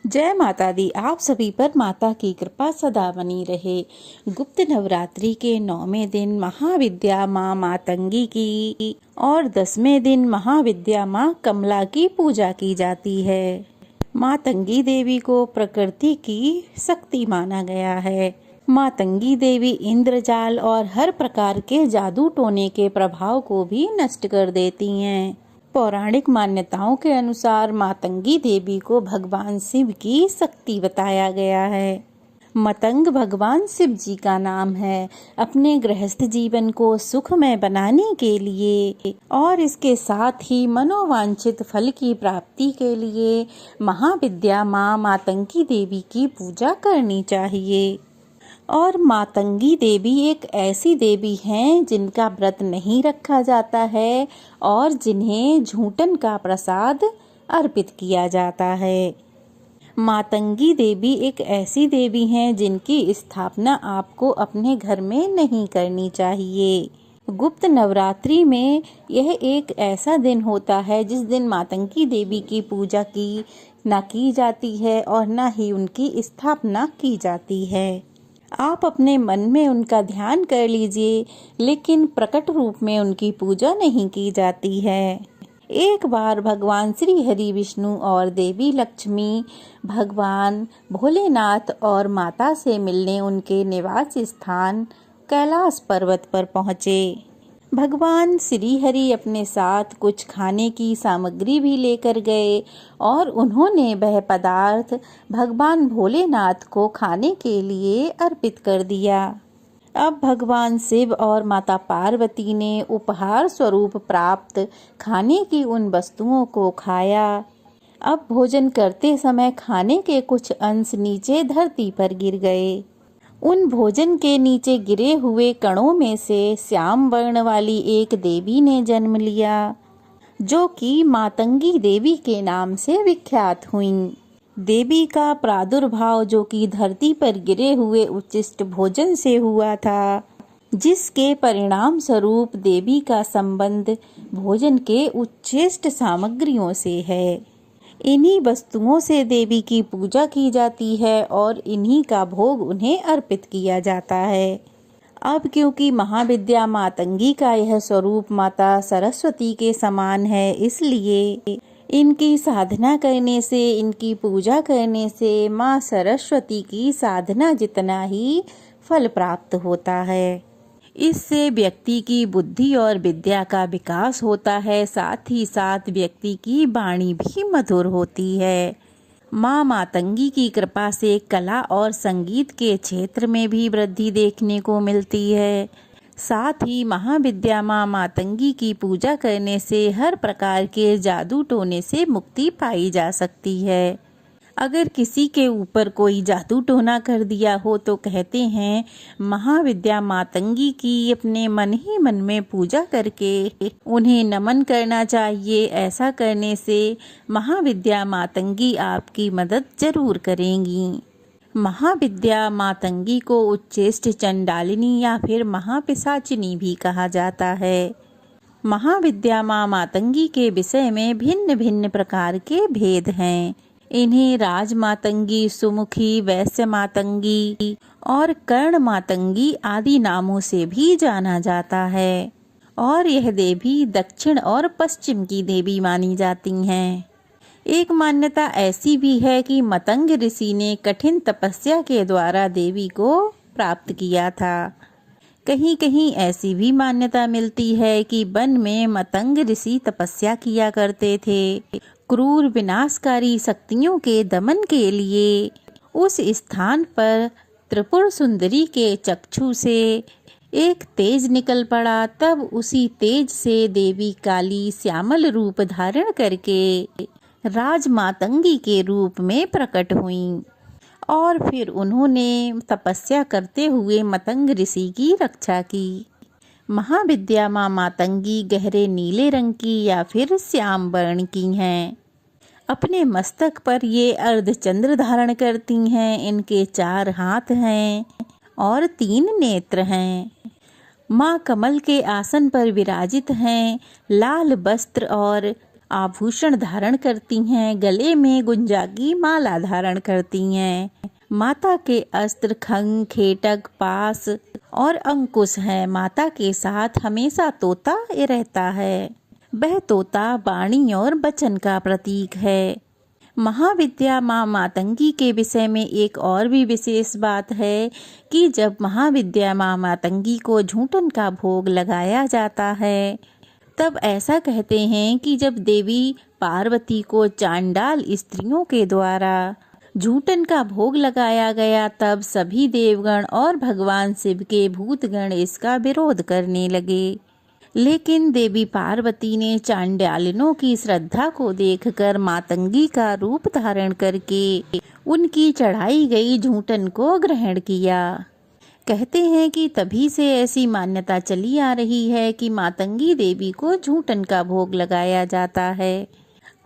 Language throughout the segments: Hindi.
जय माता दी। आप सभी पर माता की कृपा सदा बनी रहे। गुप्त नवरात्रि के 9वें दिन महाविद्या माँ मातंगी की और 10वें दिन महाविद्या माँ कमला की पूजा की जाती है। मातंगी देवी को प्रकृति की शक्ति माना गया है। मातंगी देवी इंद्रजाल और हर प्रकार के जादू टोने के प्रभाव को भी नष्ट कर देती हैं। पौराणिक मान्यताओं के अनुसार मातंगी देवी को भगवान शिव की शक्ति बताया गया है। मतंग भगवान शिव जी का नाम है। अपने गृहस्थ जीवन को सुखमय बनाने के लिए और इसके साथ ही मनोवांछित फल की प्राप्ति के लिए महाविद्या माँ मातंगी देवी की पूजा करनी चाहिए। और मातंगी देवी एक ऐसी देवी हैं जिनका व्रत नहीं रखा जाता है और जिन्हें झूठन का प्रसाद अर्पित किया जाता है। मातंगी देवी एक ऐसी देवी हैं जिनकी स्थापना आपको अपने घर में नहीं करनी चाहिए। गुप्त नवरात्रि में यह एक ऐसा दिन होता है जिस दिन मातंगी देवी की पूजा न की जाती है और न ही उनकी स्थापना की जाती है। आप अपने मन में उनका ध्यान कर लीजिए, लेकिन प्रकट रूप में उनकी पूजा नहीं की जाती है। एक बार भगवान श्री हरि विष्णु और देवी लक्ष्मी भगवान भोलेनाथ और माता से मिलने उनके निवास स्थान कैलाश पर्वत पर पहुँचे। भगवान श्री हरि अपने साथ कुछ खाने की सामग्री भी लेकर गए और उन्होंने वह पदार्थ भगवान भोलेनाथ को खाने के लिए अर्पित कर दिया। अब भगवान शिव और माता पार्वती ने उपहार स्वरूप प्राप्त खाने की उन वस्तुओं को खाया। अब भोजन करते समय खाने के कुछ अंश नीचे धरती पर गिर गए। उन भोजन के नीचे गिरे हुए कणों में से श्याम वर्ण वाली एक देवी ने जन्म लिया, जो कि मातंगी देवी के नाम से विख्यात हुईं। देवी का प्रादुर्भाव जो कि धरती पर गिरे हुए उच्छिष्ट भोजन से हुआ था, जिसके परिणाम स्वरूप देवी का संबंध भोजन के उच्छिष्ट सामग्रियों से है। इन्हीं वस्तुओं से देवी की पूजा की जाती है और इन्हीं का भोग उन्हें अर्पित किया जाता है। अब क्योंकि महाविद्या मातंगी का यह स्वरूप माता सरस्वती के समान है, इसलिए इनकी साधना करने से, इनकी पूजा करने से माँ सरस्वती की साधना जितना ही फल प्राप्त होता है। इससे व्यक्ति की बुद्धि और विद्या का विकास होता है, साथ ही साथ व्यक्ति की वाणी भी मधुर होती है। माँ मातंगी की कृपा से कला और संगीत के क्षेत्र में भी वृद्धि देखने को मिलती है। साथ ही महाविद्या माँ मातंगी की पूजा करने से हर प्रकार के जादू टोने से मुक्ति पाई जा सकती है। अगर किसी के ऊपर कोई जादू टोना कर दिया हो तो कहते हैं महाविद्या मातंगी की अपने मन ही मन में पूजा करके उन्हें नमन करना चाहिए। ऐसा करने से महाविद्या मातंगी आपकी मदद जरूर करेंगी। महाविद्या मातंगी को उच्चेष्ट चंडालिनी या फिर महापिशाचिनी भी कहा जाता है। महाविद्या माँ मातंगी के विषय में भिन्न भिन्न प्रकार के भेद हैं। इन्हें राज मातंगी, सुमुखी, वैश्य मातंगी और कर्ण मातंगी आदि नामों से भी जाना जाता है। और यह देवी दक्षिण और पश्चिम की देवी मानी जाती हैं। एक मान्यता ऐसी भी है कि मतंग ऋषि ने कठिन तपस्या के द्वारा देवी को प्राप्त किया था। कहीं कहीं ऐसी भी मान्यता मिलती है कि वन में मतंग ऋषि तपस्या किया करते थे। क्रूर विनाशकारी शक्तियों के दमन के लिए उस स्थान पर त्रिपुर सुंदरी के चक्षु से एक तेज निकल पड़ा। तब उसी तेज से देवी काली श्यामल रूप धारण करके राजमातंगी के रूप में प्रकट हुईं और फिर उन्होंने तपस्या करते हुए मतंग ऋषि की रक्षा की। महाविद्या माँ मातंगी गहरे नीले रंग की या फिर श्याम वर्ण की हैं। अपने मस्तक पर ये अर्धचंद्र धारण करती हैं। इनके 4 हाथ हैं और 3 नेत्र हैं। माँ कमल के आसन पर विराजित हैं। लाल वस्त्र और आभूषण धारण करती हैं, गले में गुंजा की माला धारण करती हैं। माता के अस्त्र खंग, खेटक, पास और अंकुश हैं। माता के साथ हमेशा तोता रहता है। वह तोता वाणी और वचन का प्रतीक है। महाविद्या माँ मातंगी के विषय में एक और भी विशेष बात है कि जब महाविद्या माँ मातंगी को झूठन का भोग लगाया जाता है, तब ऐसा कहते हैं कि जब देवी पार्वती को चांडाल स्त्रियों के द्वारा झूठन का भोग लगाया गया, तब सभी देवगण और भगवान शिव के भूतगण इसका विरोध करने लगे। लेकिन देवी पार्वती ने चांडालिनों की श्रद्धा को देखकर मातंगी का रूप धारण करके उनकी चढ़ाई गई झूठन को ग्रहण किया। कहते हैं कि तभी से ऐसी मान्यता चली आ रही है कि मातंगी देवी को झूठन का भोग लगाया जाता है।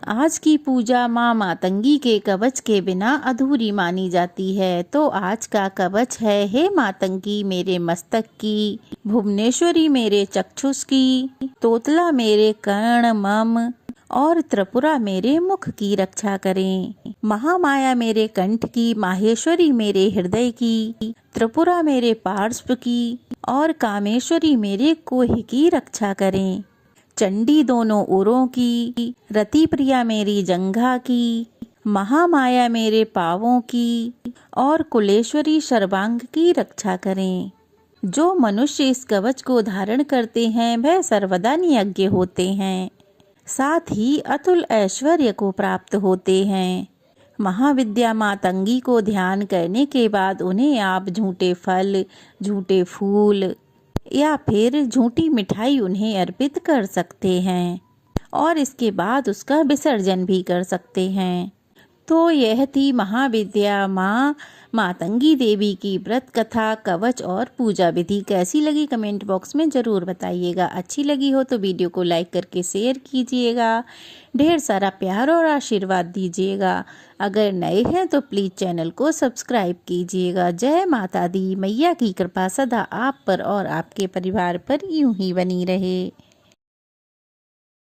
आज की पूजा माँ मातंगी के कवच के बिना अधूरी मानी जाती है। तो आज का कवच है, हे मातंगी मेरे मस्तक की, भुवनेश्वरी मेरे चक्षुष की, तोतला मेरे कर्ण मम और त्रिपुरा मेरे मुख की रक्षा करें। महामाया मेरे कंठ की, माहेश्वरी मेरे हृदय की, त्रिपुरा मेरे पार्श्व की और कामेश्वरी मेरे कोह की रक्षा करें। चंडी दोनों उरों की, रति प्रिया मेरी जंघा की, महामाया मेरे पावों की और कुलेश्वरी सर्वांग की रक्षा करें। जो मनुष्य इस कवच को धारण करते हैं वह सर्वदा नियज्ञ होते हैं, साथ ही अतुल ऐश्वर्य को प्राप्त होते हैं। महाविद्या मातंगी को ध्यान करने के बाद उन्हें आप झूठे फल, झूठे फूल या फिर झूठी मिठाई उन्हें अर्पित कर सकते हैं और इसके बाद उसका विसर्जन भी कर सकते हैं। तो यह थी महाविद्या माँ मातंगी देवी की व्रत कथा, कवच और पूजा विधि। कैसी लगी कमेंट बॉक्स में ज़रूर बताइएगा। अच्छी लगी हो तो वीडियो को लाइक करके शेयर कीजिएगा, ढेर सारा प्यार और आशीर्वाद दीजिएगा। अगर नए हैं तो प्लीज़ चैनल को सब्सक्राइब कीजिएगा। जय माता दी। मैया की कृपा सदा आप पर और आपके परिवार पर यूं ही बनी रहे।